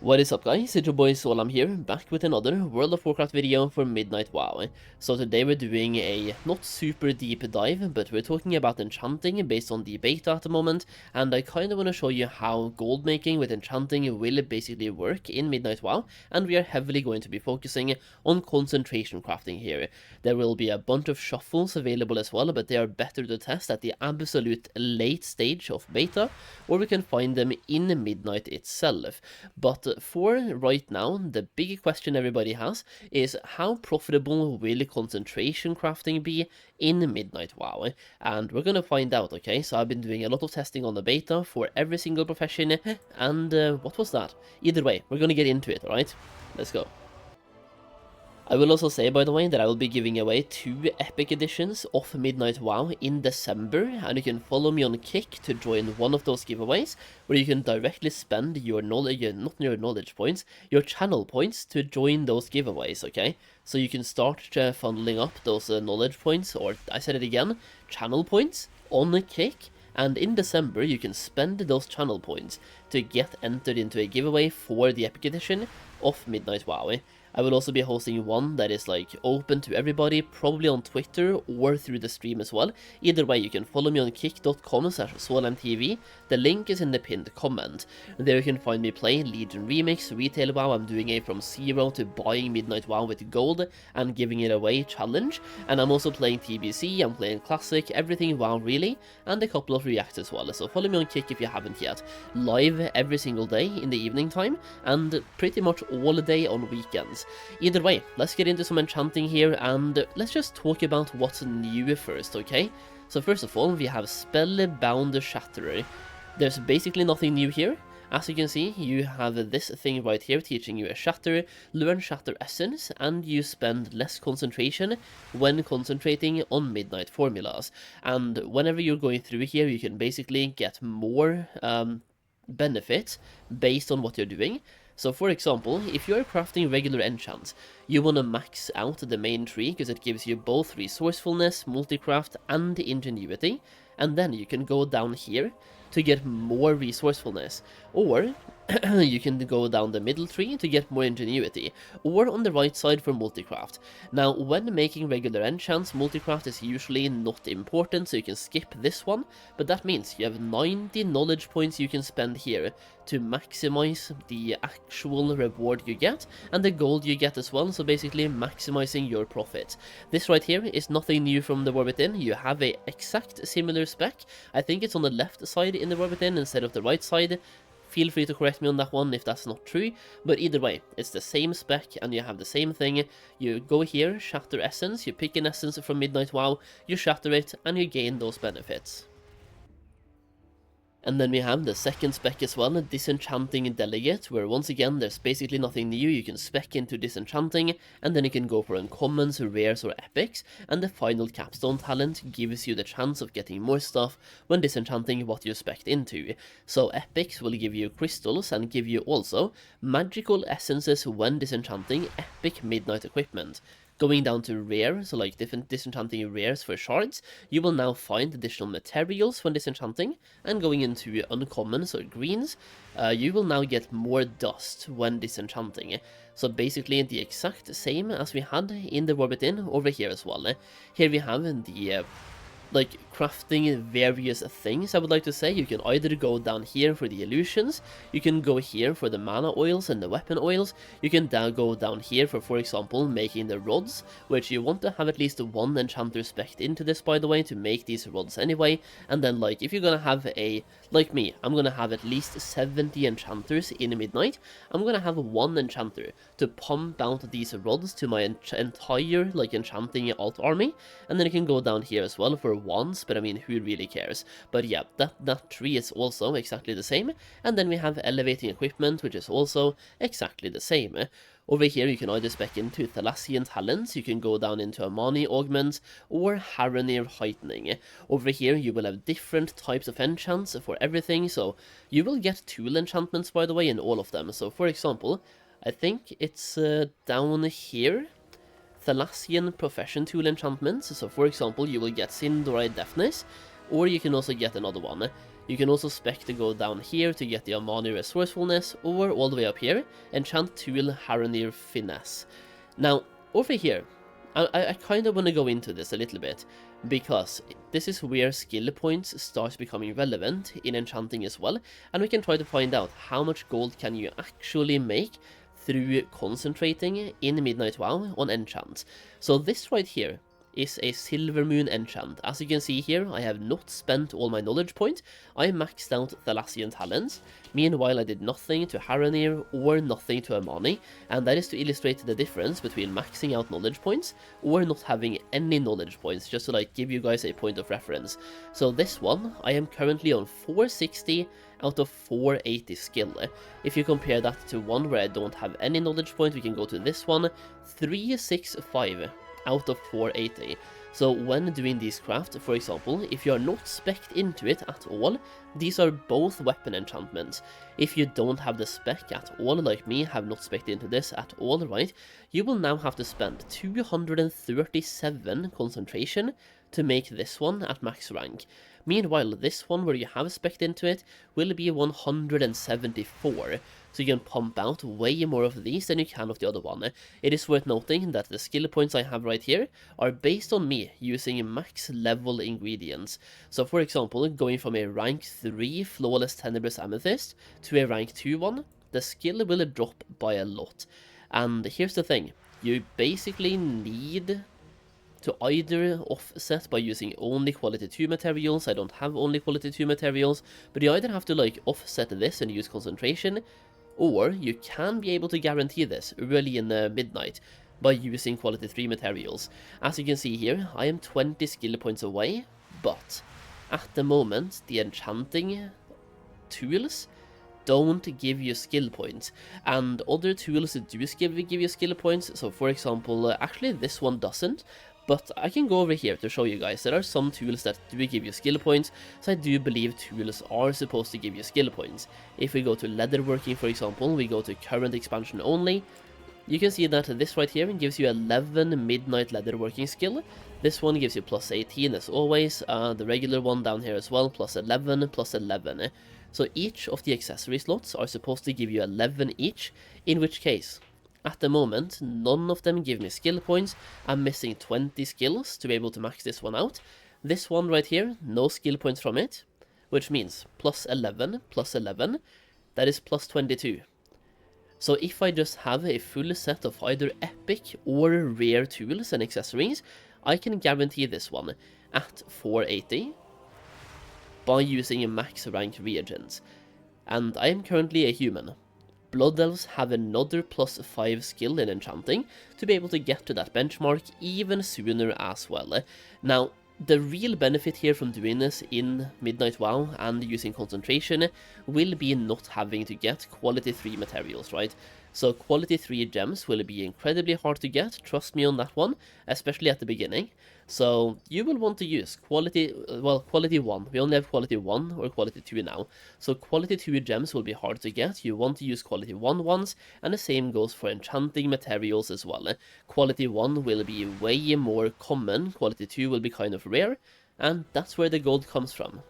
What is up guys, it's your boy Solheim here, back with another World of Warcraft video for Midnight WoW. So today we're doing a not super deep dive, but we're talking about enchanting based on the beta at the moment, and I kinda wanna show you how gold making with enchanting will basically work in Midnight WoW, and we are heavily going to be focusing on concentration crafting here. There will be a bunch of shuffles available as well, but they are better to test at the absolute late stage of beta, or we can find them in Midnight itself. But for right now, the big question everybody has is how profitable will concentration crafting be in Midnight WoW? And we're gonna find out, okay? So I've been doing a lot of testing on the beta for every single profession, and what was that? Either way, we're gonna get into it, alright? Let's go. I will also say, by the way, that I will be giving away 2 epic editions of Midnight WoW in December, and you can follow me on Kick to join one of those giveaways, where you can directly spend your knowledge, not your knowledge points, your channel points to join those giveaways, okay? So you can start funneling up those knowledge points, or I said it again, channel points, on Kick, and in December you can spend those channel points to get entered into a giveaway for the epic edition of Midnight WoW. I will also be hosting one that is like open to everybody, probably on Twitter or through the stream as well. Either way, you can follow me on kick.com/SolheimTV. The link is in the pinned comment. There you can find me play Legion Remix, Retail WoW. I'm doing a from zero to buying Midnight WoW with gold and giving it away challenge. And I'm also playing TBC, I'm playing Classic, everything WoW really, and a couple of reacts as well. So follow me on Kick if you haven't yet. Live every single day in the evening time, and pretty much all day on weekends. Either way, let's get into some enchanting here, and let's just talk about what's new first, okay? So first of all, we have Spellbound Shatterer. There's basically nothing new here. As you can see, you have this thing right here teaching you a shatter, learn shatter essence, and you spend less concentration when concentrating on midnight formulas. And whenever you're going through here, you can basically get more benefit based on what you're doing. So for example, if you're crafting regular enchants, you want to max out the main tree because it gives you both resourcefulness, multicraft, and ingenuity, and then you can go down here to get more resourcefulness, or you can go down the middle tree to get more ingenuity, or on the right side for multicraft. Now, when making regular enchants, multicraft is usually not important, so you can skip this one, but that means you have 90 knowledge points you can spend here to maximize the actual reward you get, and the gold you get as well, so basically maximizing your profit. This right here is nothing new from the War Within. You have a exact similar spec. I think it's on the left side in the War Within instead of the right side. Feel free to correct me on that one if that's not true, but either way, it's the same spec and you have the same thing. You go here, shatter essence, you pick an essence from Midnight WoW, you shatter it, and you gain those benefits. And then we have the second spec as well, Disenchanting delegate, where once again there's basically nothing new. You can spec into Disenchanting, and then you can go for uncommons, rares, or epics, and the final capstone talent gives you the chance of getting more stuff when disenchanting what you spec'd into. So epics will give you crystals and give you also magical essences when disenchanting epic midnight equipment. Going down to rare, so like different disenchanting rares for shards, you will now find additional materials when disenchanting, and going into uncommons or greens, you will now get more dust when disenchanting. So basically the exact same as we had in the War Within over here as well. Here we have the like crafting various things, I would like to say. You can either go down here for the illusions, you can go here for the mana oils and the weapon oils, you can go down here for example, making the rods, which you want to have at least one enchanter spec'd into this, by the way, to make these rods anyway. And then like, if you're gonna have like me, I'm gonna have at least 70 enchanters in Midnight, I'm gonna have one enchanter to pump out these rods to my entire like enchanting alt army, and then you can go down here as well for wands, but I mean, who really cares? But yeah, that tree is also exactly the same, and then we have elevating equipment, which is also exactly the same. Over here you can either spec into Thalassian talents, you can go down into Amani augments, or Haranir heightening. Over here you will have different types of enchants for everything, so you will get tool enchantments, by the way, in all of them. So for example, I think it's down here, Thalassian profession tool enchantments. So for example, you will get Sindorite Deafness, or you can also get another one. You can also spec to go down here to get the Amani Resourcefulness, or all the way up here, enchant Tool Haranir Finesse. Now, over here, I kind of want to go into this a little bit, because this is where skill points start becoming relevant in enchanting as well, and we can try to find out how much gold can you actually make through concentrating in Midnight WoW on enchants. So this right here is a Silver Moon enchant. As you can see here, I have not spent all my knowledge points. I maxed out Thalassian talents. Meanwhile, I did nothing to Haranir or nothing to Amani, and that is to illustrate the difference between maxing out knowledge points or not having any knowledge points, just to like give you guys a point of reference. So this one, I am currently on 460 out of 480 skill. If you compare that to one where I don't have any knowledge points, we can go to this one, 365 out of 480. So when doing these crafts, for example, if you are not spec'd into it at all, these are both weapon enchantments. If you don't have the spec at all, like me, have not spec'd into this at all, right, you will now have to spend 237 concentration to make this one at max rank. Meanwhile, this one where you have spec'd into it will be 174, so you can pump out way more of these than you can of the other one. It is worth noting that the skill points I have right here are based on me using max level ingredients. So for example, going from a rank 3 Flawless Tenebrous Amethyst to a rank 2 one, the skill will drop by a lot. And here's the thing, you basically need to either offset by using only quality 2 materials. I don't have only quality 2 materials, but you either have to like offset this and use concentration, or you can be able to guarantee this early in the midnight by using quality 3 materials. As you can see here, I am 20 skill points away, but at the moment the enchanting tools don't give you skill points, and other tools do give you skill points. So for example, actually this one doesn't, but I can go over here to show you guys. There are some tools that do give you skill points, so I do believe tools are supposed to give you skill points. If we go to leatherworking, for example, we go to current expansion only, you can see that this right here gives you 11 midnight leatherworking skill. This one gives you plus 18 as always, the regular one down here as well, plus 11, plus 11. So each of the accessory slots are supposed to give you 11 each, in which case, at the moment, none of them give me skill points. I'm missing 20 skills to be able to max this one out. This one right here, no skill points from it, which means plus 11, that is plus 22. So if I just have a full set of either epic or rare tools and accessories, I can guarantee this one at 480 by using a max rank reagents. And I am currently a human. Blood Elves have another plus 5 skill in enchanting to be able to get to that benchmark even sooner as well. Now, the real benefit here from doing this in Midnight WoW and using concentration will be not having to get quality 3 materials, right? So quality 3 gems will be incredibly hard to get, trust me on that one, especially at the beginning. So you will want to use quality 1, we only have quality 1 or quality 2 now. So quality 2 gems will be hard to get, you want to use quality 1 ones, and the same goes for enchanting materials as well. Quality 1 will be way more common, quality 2 will be kind of rare, and that's where the gold comes from.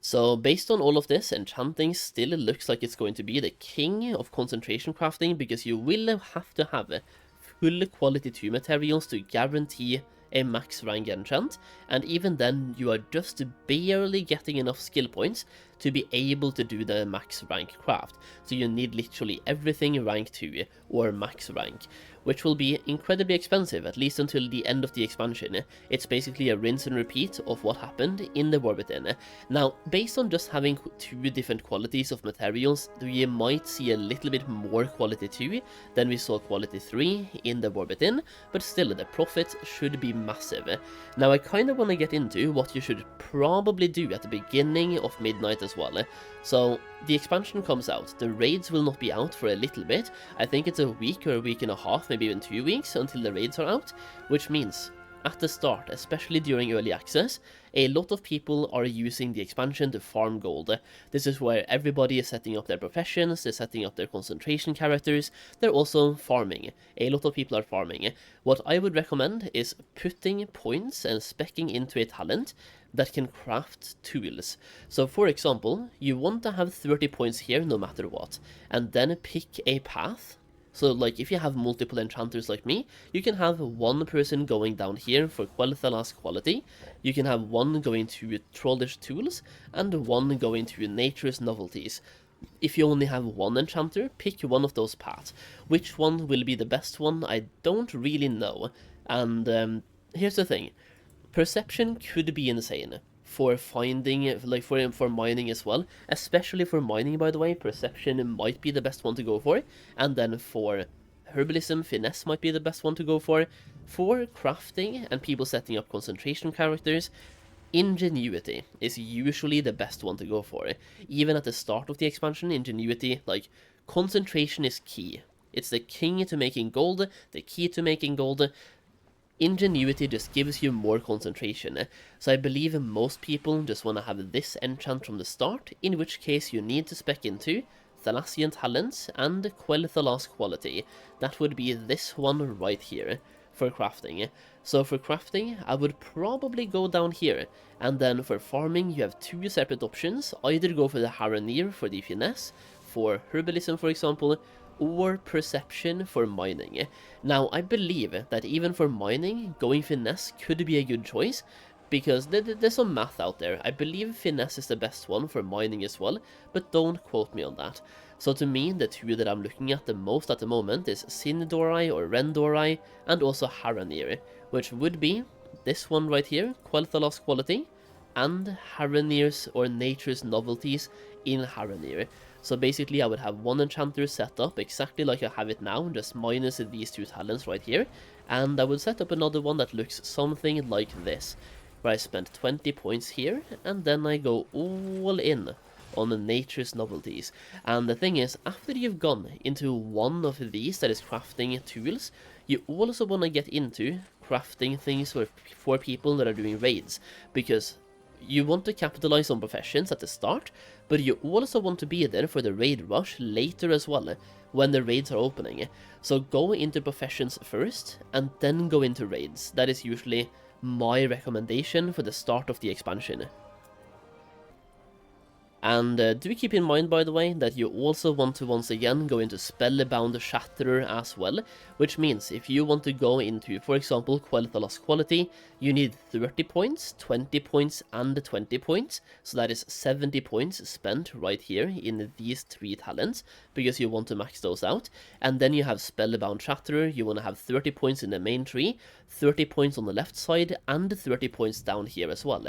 So based on all of this, enchanting still looks like it's going to be the king of concentration crafting, because you will have to have full quality 2 materials to guarantee a max rank enchant, and even then you are just barely getting enough skill points to be able to do the max rank craft. So you need literally everything rank 2 or max rank, which will be incredibly expensive, at least until the end of the expansion. It's basically a rinse and repeat of what happened in the War Within. Now, based on just having 2 different qualities of materials, we might see a little bit more quality 2 than we saw quality 3 in the War Within, but still the profit should be massive. Now, I kind of want to get into what you should probably do at the beginning of Midnight as well. So, the expansion comes out, the raids will not be out for a little bit. I think it's a week or a week and a half, maybe even 2 weeks until the raids are out, which means at the start, especially during early access, a lot of people are using the expansion to farm gold. This is where everybody is setting up their professions, they're setting up their concentration characters, they're also farming. A lot of people are farming. What I would recommend is putting points and speccing into a talent that can craft tools. So for example, you want to have 30 points here no matter what, and then pick a path. So like if you have multiple enchanters like me, you can have one person going down here for Quel'Thalas quality, you can have one going to Trollish tools, and one going to Nature's novelties. If you only have one enchanter, pick one of those paths. Which one will be the best one, I don't really know. And here's the thing, perception could be insane for finding, like for mining as well, especially for mining, by the way. Perception might be the best one to go for, and then for herbalism, finesse might be the best one to go for. For crafting and people setting up concentration characters, ingenuity is usually the best one to go for. Even at the start of the expansion, ingenuity, like, concentration is key. It's the king to making gold, the key to making gold. Ingenuity just gives you more concentration, so I believe most people just want to have this enchant from the start, in which case you need to spec into Thalassian Talents and Quel'Thalas quality. That would be this one right here for crafting. So for crafting, I would probably go down here, and then for farming you have two separate options. Either go for the Haranir for the finesse, for herbalism for example, or perception for mining. Now, I believe that even for mining, going finesse could be a good choice, because there's some math out there. I believe finesse is the best one for mining as well, but don't quote me on that. So to me, the two that I'm looking at the most at the moment is Sindorai or Rendorai, and also Haranir, which would be this one right here, Quel'Thalas quality, and Haranir's or Nature's novelties in Haranir. So basically I would have one enchanter set up exactly like I have it now, just minus these two talents right here, and I would set up another one that looks something like this, where I spent 20 points here, and then I go all in on the Nature's novelties. And the thing is, after you've gone into one of these that is crafting tools, you also want to get into crafting things for people that are doing raids, because you want to capitalize on professions at the start, but you also want to be there for the raid rush later as well, when the raids are opening. So go into professions first, and then go into raids. That is usually my recommendation for the start of the expansion. And do keep in mind, by the way, that you also want to once again go into Spellbound Shatterer as well, which means if you want to go into, for example, Quel'Thalas quality, you need 30 points, 20 points, and 20 points, so that is 70 points spent right here in these three talents, because you want to max those out. And then you have Spellbound Shatterer, you want to have 30 points in the main tree, 30 points on the left side, and 30 points down here as well.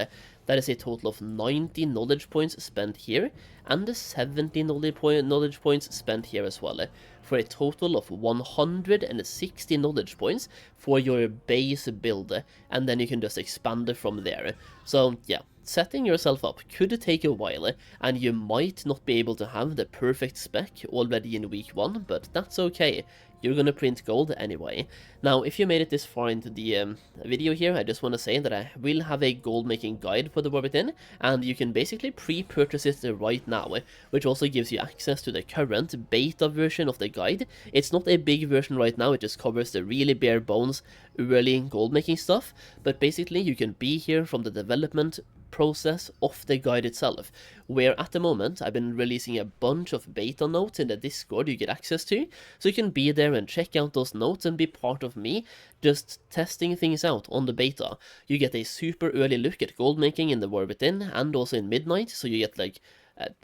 That is a total of 90 knowledge points spent here, and 70 knowledge points spent here as well, for a total of 160 knowledge points for your base build, and then you can just expand from there. So yeah, setting yourself up could take a while, and you might not be able to have the perfect spec already in week 1, but that's okay. You're gonna print gold anyway. Now, if you made it this far into the video here, I just want to say that I will have a gold making guide for the War Within, and you can basically pre-purchase it right now, which also gives you access to the current beta version of the guide. It's not a big version right now, it just covers the really bare bones early gold making stuff, but basically you can be here from the development process of the guide itself, where at the moment I've been releasing a bunch of beta notes in the Discord you get access to, so you can be there and check out those notes and be part of me just testing things out on the beta. You get a super early look at gold making in the War Within and also in Midnight, so you get like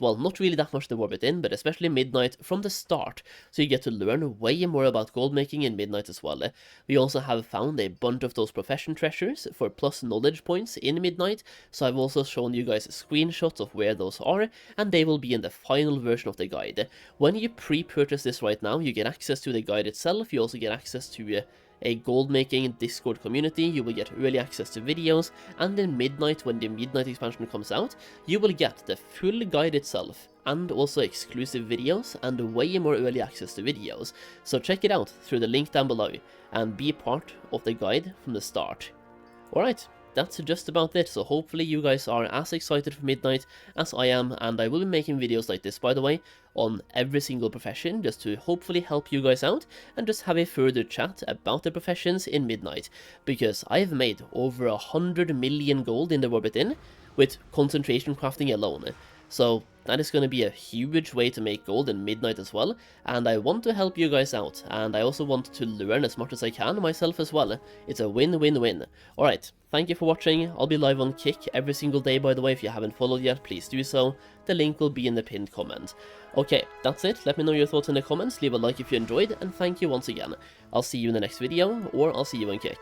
well, not really that much the War Within, but especially Midnight from the start, so you get to learn way more about gold making in Midnight as well. We also have found a bunch of those profession treasures for plus knowledge points in Midnight, so I've also shown you guys screenshots of where those are, and they will be in the final version of the guide. When you pre-purchase this right now, you get access to the guide itself, you also get access to a gold making Discord community, you will get early access to videos, and in Midnight, when the Midnight expansion comes out, you will get the full guide itself, and also exclusive videos, and way more early access to videos. So check it out through the link down below, and be part of the guide from the start. Alright, that's just about it, so hopefully you guys are as excited for Midnight as I am, and I will be making videos like this, by the way, on every single profession, just to hopefully help you guys out, and just have a further chat about the professions in Midnight, because I've made over 100 million gold in the War Within, with concentration crafting alone. So that is going to be a huge way to make gold in Midnight as well, and I want to help you guys out, and I also want to learn as much as I can myself as well. It's a win-win-win. Alright, thank you for watching. I'll be live on Kick every single day, by the way. If you haven't followed yet, please do so. The link will be in the pinned comment. Okay, that's it. Let me know your thoughts in the comments, leave a like if you enjoyed, and thank you once again. I'll see you in the next video, or I'll see you on Kick.